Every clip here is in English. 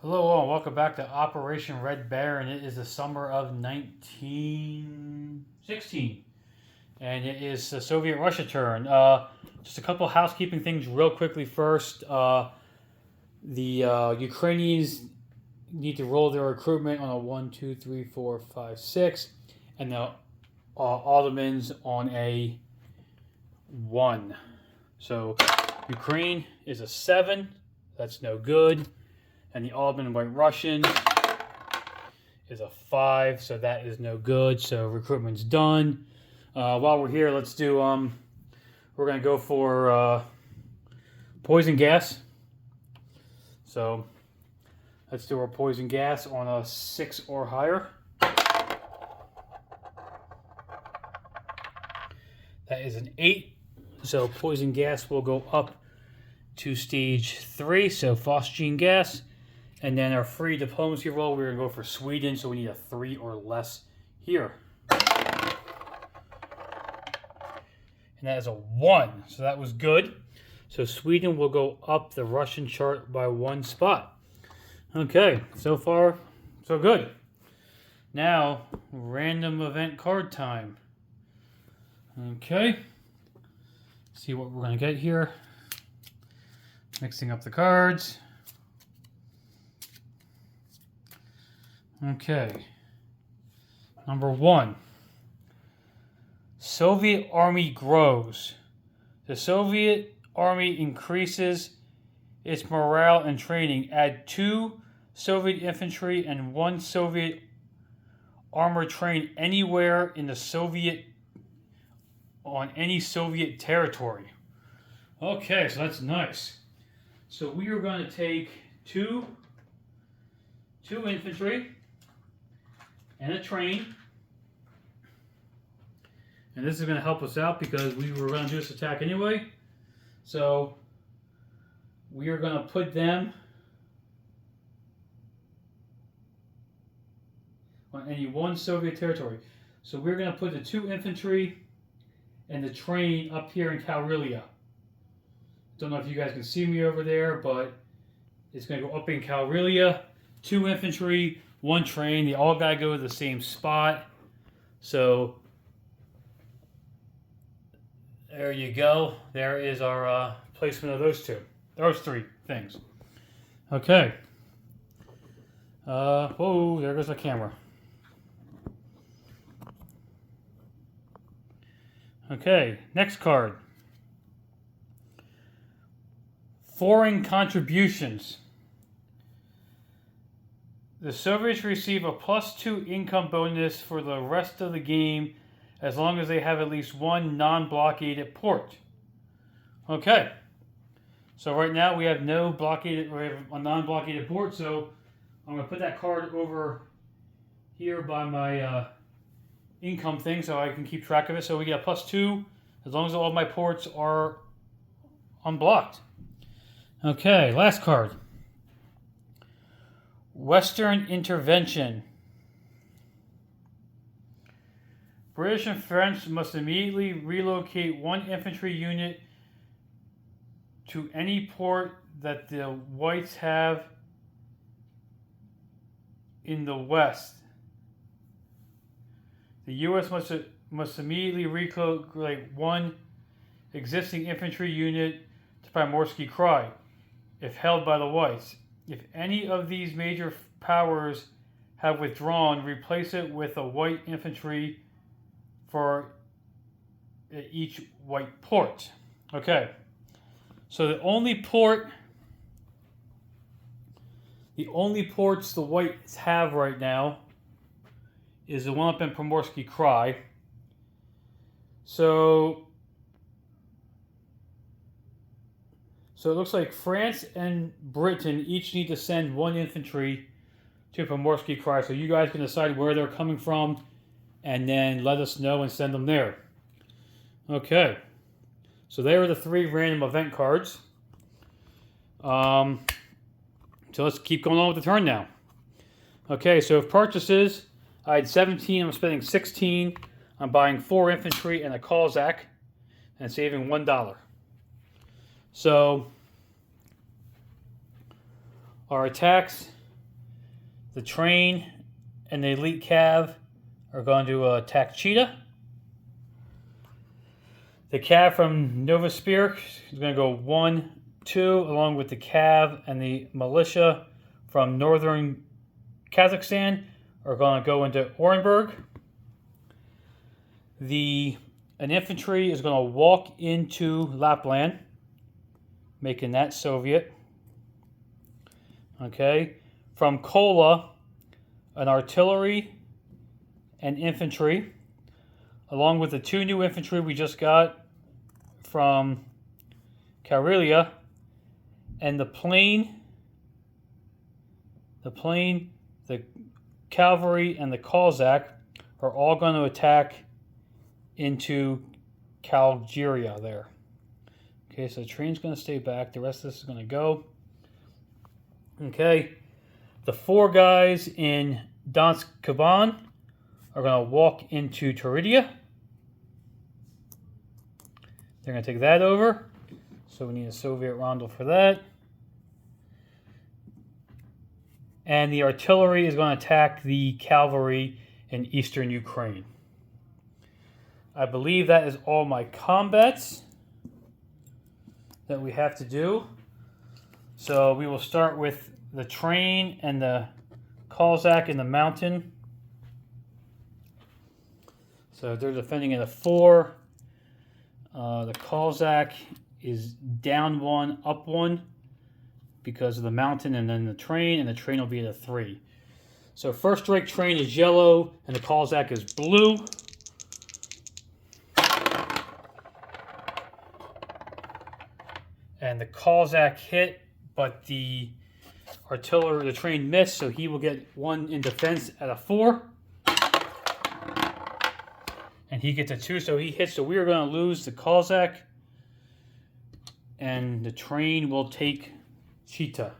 Hello all, and welcome back to Operation Red Baron. It is the summer of 1916, and it is the Soviet Russia turn. Just a couple housekeeping things real quickly first. The Ukrainians need to roll their recruitment on a 1, 2, 3, 4, 5, 6, and the Ottomans on a 1. So Ukraine is a 7. That's no good. And the Ottoman White Russian is a 5, so that is no good. So recruitment's done. While we're here, let's do. We're gonna go for poison gas. So let's do our poison gas on a 6 or higher. That is an 8. So poison gas will go up to stage 3. So phosgene gas. And then our free diplomacy roll, we're going to go for Sweden, so we need a 3 or less here. And that is a 1, so that was good. So Sweden will go up the Russian chart by 1 spot. Okay, so far, so good. Now, random event card time. Okay, see what we're going to get here. Mixing up the cards. Okay, number 1, Soviet Army grows. The Soviet Army increases its morale and training. Add 2 Soviet infantry and 1 Soviet armor train anywhere in the Soviet, on any Soviet territory. Okay, so that's nice. So we are going to take two infantry and a train, and this is going to help us out because we were going to do this attack anyway. So we are going to put them on any 1 Soviet territory. So we're going to put the 2 infantry and the train up here in Karelia. Don't know if you guys can see me over there, but it's going to go up in Karelia. 2 infantry, 1 train. They all got to go to the same spot. So there you go. There is our placement of those 3 things. Okay. Whoa, there goes the camera. Okay, next card. Foreign contributions. The Soviets receive a +2 income bonus for the rest of the game as long as they have at least 1 non-blockaded port. Okay. So right now we have we have a non-blockaded port, so I'm going to put that card over here by my income thing so I can keep track of it. So we get a +2 as long as all my ports are unblocked. Okay, last card. Western intervention. British and French must immediately relocate 1 infantry unit to any port that the Whites have in the west. The U.S. must immediately relocate 1 existing infantry unit to Primorsky Krai, if held by the Whites. If any of these major powers have withdrawn, replace it with a white infantry for each white port. Okay. So the only ports the Whites have right now is the one up in Primorsky Krai. So it looks like France and Britain each need to send 1 infantry to Primorsky Krai. So you guys can decide where they're coming from and then let us know and send them there. Okay. So there are the 3 random event cards. So let's keep going on with the turn now. Okay, so purchases, I had 17. I'm spending 16. I'm buying 4 infantry and a Cossack and saving $1. So our attacks The train and the elite cav are going to attack Cheetah. The cav from Novospir is going to go 1, 2, along with the cav and the militia from northern Kazakhstan are going to go into Orenburg. An infantry is going to walk into Lapland, making that Soviet. Okay. From Kola, an artillery and infantry, along with the 2 new infantry we just got from Karelia, and the cavalry, and the Cossack are all going to attack into Calgeria there. Okay, so the train's going to stay back. The rest of this is going to go. Okay, the 4 guys in Donsk Kuban are going to walk into Teridia. They're going to take that over. So we need a Soviet roundel for that. And the artillery is going to attack the cavalry in eastern Ukraine. I believe that is all my combats that we have to do. So we will start with the train and the Cossack in the mountain. So they're defending at a 4. The Cossack is down 1, up 1 because of the mountain, and then the train will be at a 3. So first strike train is yellow and the Cossack is blue. And the Cossack hit, but the train missed, so he will get 1 in defense at a 4. And he gets a 2, so he hits. So we are going to lose the Cossack. And the train will take Cheetah.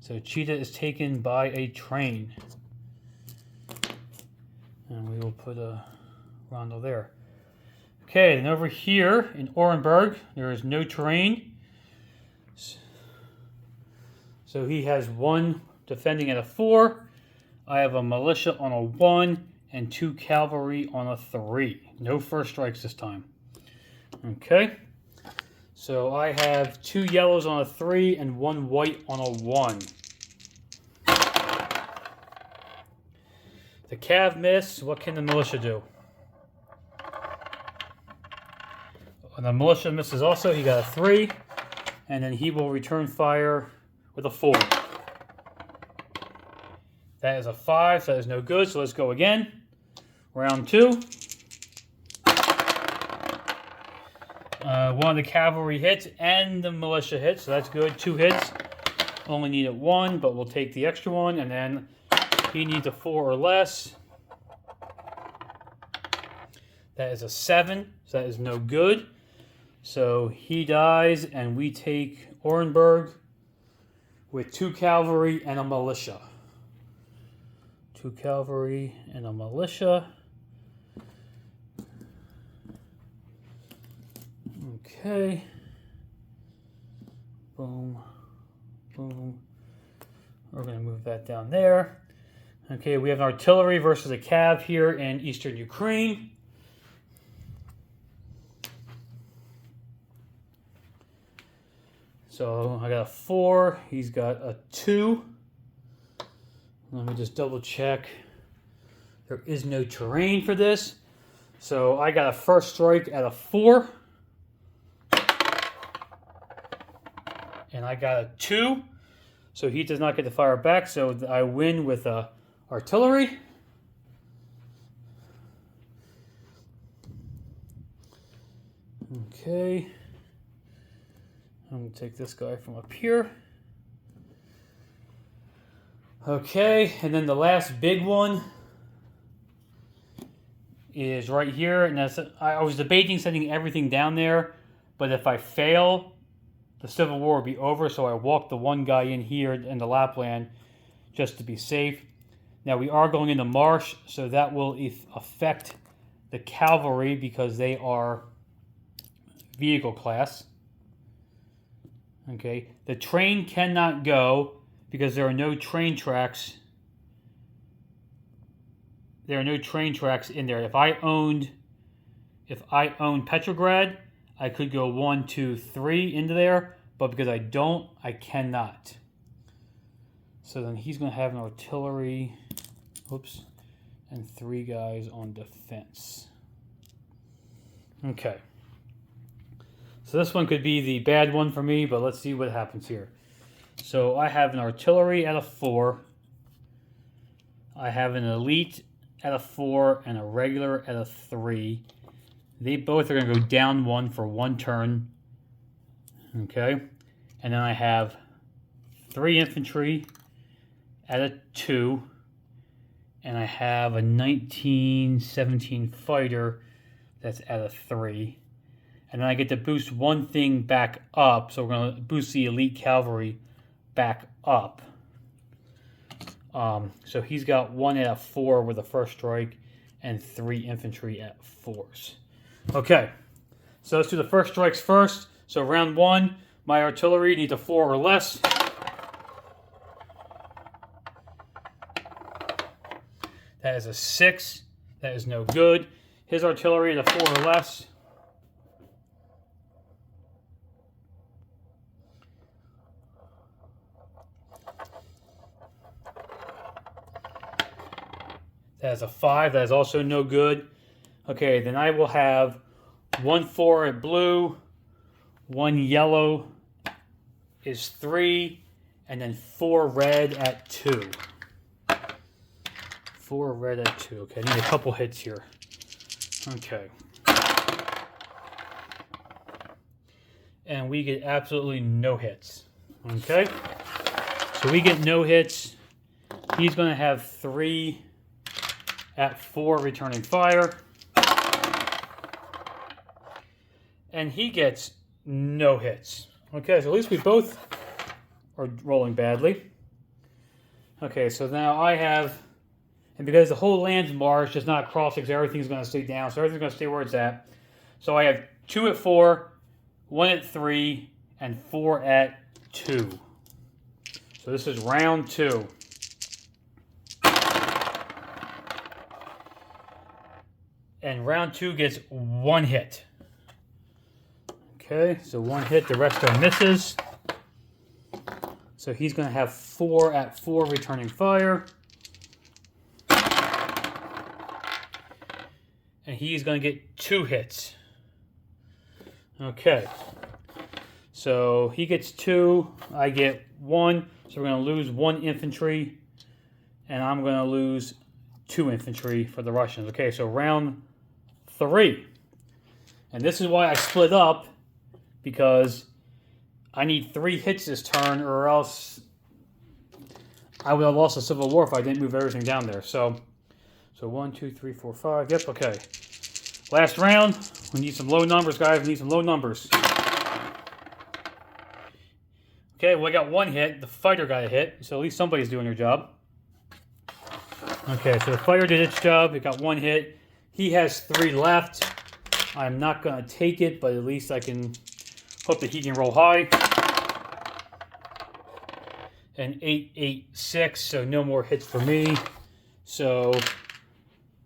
So Cheetah is taken by a train. And we will put a roundel there. Okay, and over here in Orenburg, there is no terrain. So he has 1 defending at a 4. I have a militia on a 1 and 2 cavalry on a 3. No first strikes this time. Okay. So I have 2 yellows on a 3 and 1 white on a 1. The cav missed. What can the militia do? The militia misses also. He got a 3. And then he will return fire with a 4. That is a 5, so that is no good. So let's go again. Round 2. One of the cavalry hits and the militia hits, so that's good. 2 hits. Only needed 1, but we'll take the extra 1. And then he needs a 4 or less. That is a 7, so that is no good. So he dies, and we take Orenburg with 2 cavalry and a militia. 2 cavalry and a militia. Okay. Boom. Boom. We're going to move that down there. Okay, we have an artillery versus a cav here in eastern Ukraine. So I got a 4. He's got a 2. Let me just double check. There is no terrain for this. So I got a first strike at a 4. And I got a 2. So he does not get to fire back. So I win with artillery. Okay. I'm going to take this guy from up here. Okay, and then the last big one is right here. And that's, I was debating sending everything down there, but if I fail, the Civil War will be over. So I walked the 1 guy in here in the Lapland just to be safe. Now we are going into marsh, so that will affect the cavalry because they are vehicle class. Okay, the train cannot go because there are no train tracks. There are no train tracks in there. If I owned Petrograd, I could go 1, 2, 3 into there, but because I don't, I cannot. So then he's going to have an artillery, and 3 guys on defense. Okay. So this one could be the bad one for me, but let's see what happens here. So I have an artillery at a 4. I have an elite at a 4 and a regular at a 3. They both are going to go down 1 for 1 turn. Okay. And then I have 3 infantry at a 2. And I have a 1917 fighter that's at a 3. And then I get to boost one thing back up. So we're going to boost the elite cavalry back up. So he's got 1 at a 4 with the first strike and 3 infantry at 4s. Okay, so let's do the first strikes first. So round 1, my artillery needs a 4 or less. That is a 6. That is no good. His artillery at a 4 or less. That is a 5. That is also no good. Okay, then I will have 1 4 at blue, 1 yellow is 3, and then 4 red at 2. 4 red at 2. Okay, I need a couple hits here. Okay. And we get absolutely no hits. Okay? So we get no hits. He's going to have 3 at 4 returning fire. And he gets no hits. Okay, so at least we both are rolling badly. Okay, so now I have, and because the whole land's marsh does not cross because everything's going to stay down, so everything's going to stay where it's at. So I have 2 at 4, 1 at 3, and 4 at 2. So this is round 2. And round 2 gets 1 hit. Okay, so 1 hit, the rest are misses. So he's going to have 4 at 4 returning fire. And he's going to get 2 hits. Okay. So he gets 2, I get 1. So we're going to lose 1 infantry. And I'm going to lose 2 infantry for the Russians. Okay, so round 3. And this is why I split up. Because I need 3 hits this turn, or else I would have lost the Civil War if I didn't move everything down there. So 1, 2, 3, 4, 5. Yep, okay. Last round. We need some low numbers, guys. We need some low numbers. Okay, well, I got 1 hit. The fighter got a hit, so at least somebody's doing their job. Okay, so the fighter did its job. It got 1 hit. He has 3 left. I'm not going to take it, but at least I can hope that he can roll high. And 8, 8, 6, so no more hits for me. So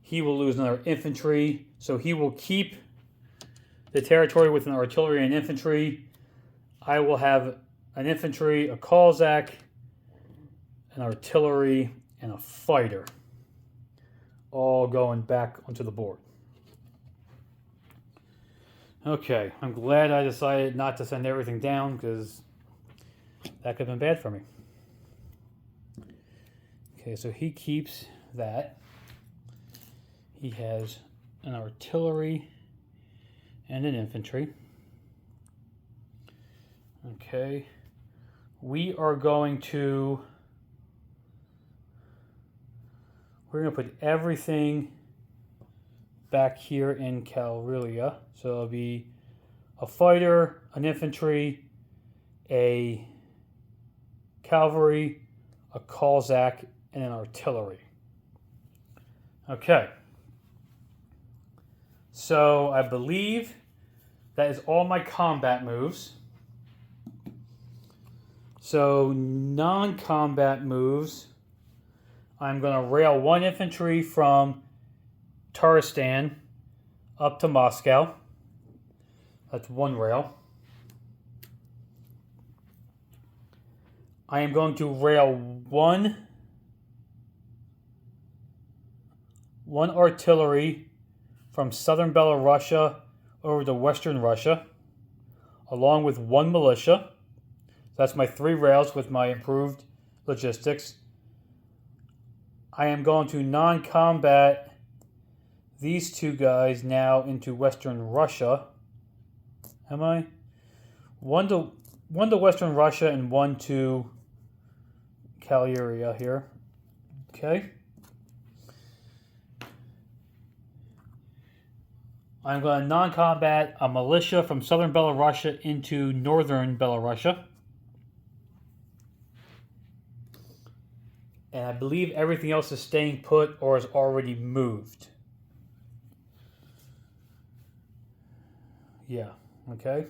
he will lose another infantry. So he will keep the territory with an artillery and infantry. I will have an infantry, a Cossack, an artillery, and a fighter. All going back onto the board. Okay, I'm glad I decided not to send everything down because that could have been bad for me. Okay, so he keeps that. He has an artillery and an infantry. Okay, we're going to put everything back here in Karelia. So it'll be a fighter, an infantry, a cavalry, a Cossack, and an artillery. Okay. So I believe that is all my combat moves. So non-combat moves. I'm going to rail 1 infantry from Taristan up to Moscow. That's 1 rail. I am going to rail one artillery from southern Belarusia over to western Russia, along with 1 militia. That's my 3 rails with my improved logistics. I am going to non-combat these 2 guys now into western Russia. Am I? One to western Russia and 1 to Kalyuria here. Okay. I'm going to non-combat a militia from southern Belarusia into northern Belarusia. And I believe everything else is staying put or is already moved. Yeah, okay.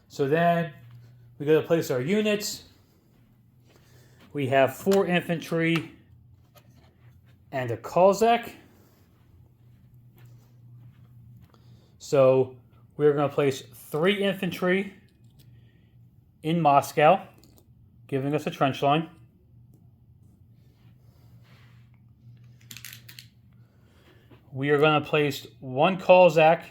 So then we go to place our units. We have 4 infantry and a Cossack. So we're going to place 3 infantry in Moscow, giving us a trench line. We are going to place 1 Cossack.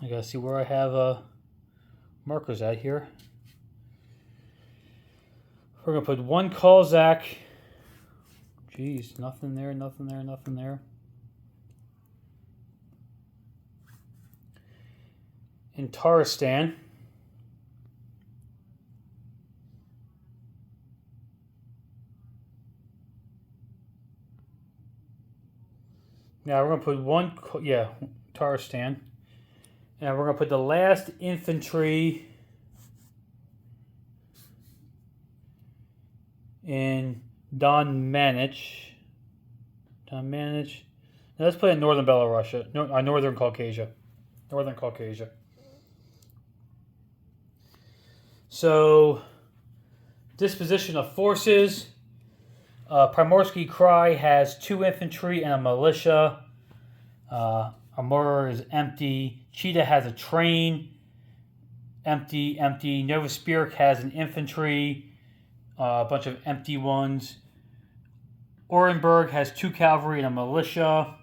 I gotta see where I have markers at here. We're gonna put 1 Cossack. Jeez, nothing there, nothing there, nothing there. In Taristan. Now we're going to put Taristan. And we're going to put the last infantry in Don Manich. Now let's put it in northern Belarusia. Northern Caucasia. Northern Caucasia. So, disposition of forces. Primorsky Krai has 2 infantry and a militia. Amur is empty. Cheetah has a train. Empty. Novosibirsk has an infantry. A bunch of empty ones. Orenburg has 2 cavalry and a militia.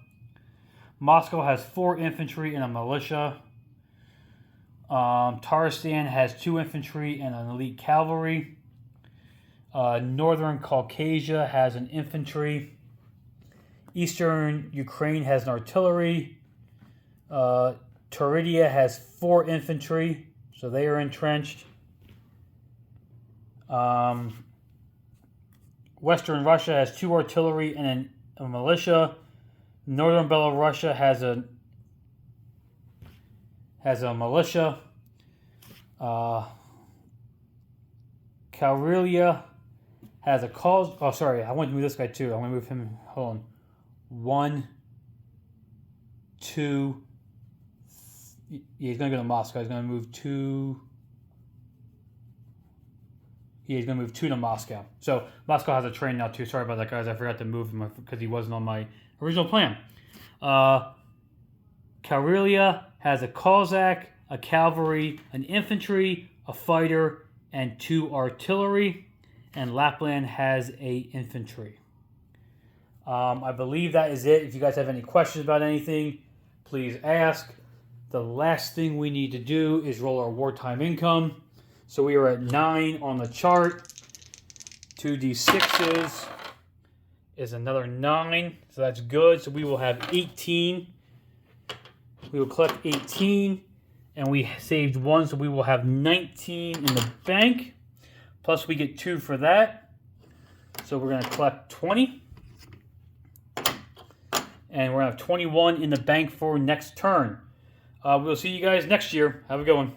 Moscow has 4 infantry and a militia. Taristan has 2 infantry and an elite cavalry. Northern Caucasia has an infantry. Eastern Ukraine has an artillery. Turidia has 4 infantry, so they are entrenched. Western Russia has 2 artillery and a militia. Northern Belarusia has a militia. Karelia has a cause. Oh, sorry. I want to move this guy too. I want to move him. Hold on. 1, 2. Yeah, he's going to go to Moscow. He's going to move 2. Yeah, he's going to move 2 to Moscow. So Moscow has a train now too. Sorry about that, guys. I forgot to move him because he wasn't on my original plan. Karelia has a Cossack, a cavalry, an infantry, a fighter, and 2 artillery. And Lapland has a infantry. I believe that is it. If you guys have any questions about anything, please ask. The last thing we need to do is roll our wartime income. So we are at 9 on the chart. 2d6s is another 9. So that's good. So we will have 18. We will collect 18. And we saved 1, so we will have 19 in the bank. Plus we get 2 for that. So we're going to collect 20. And we're going to have 21 in the bank for next turn. We'll see you guys next year. Have a good one.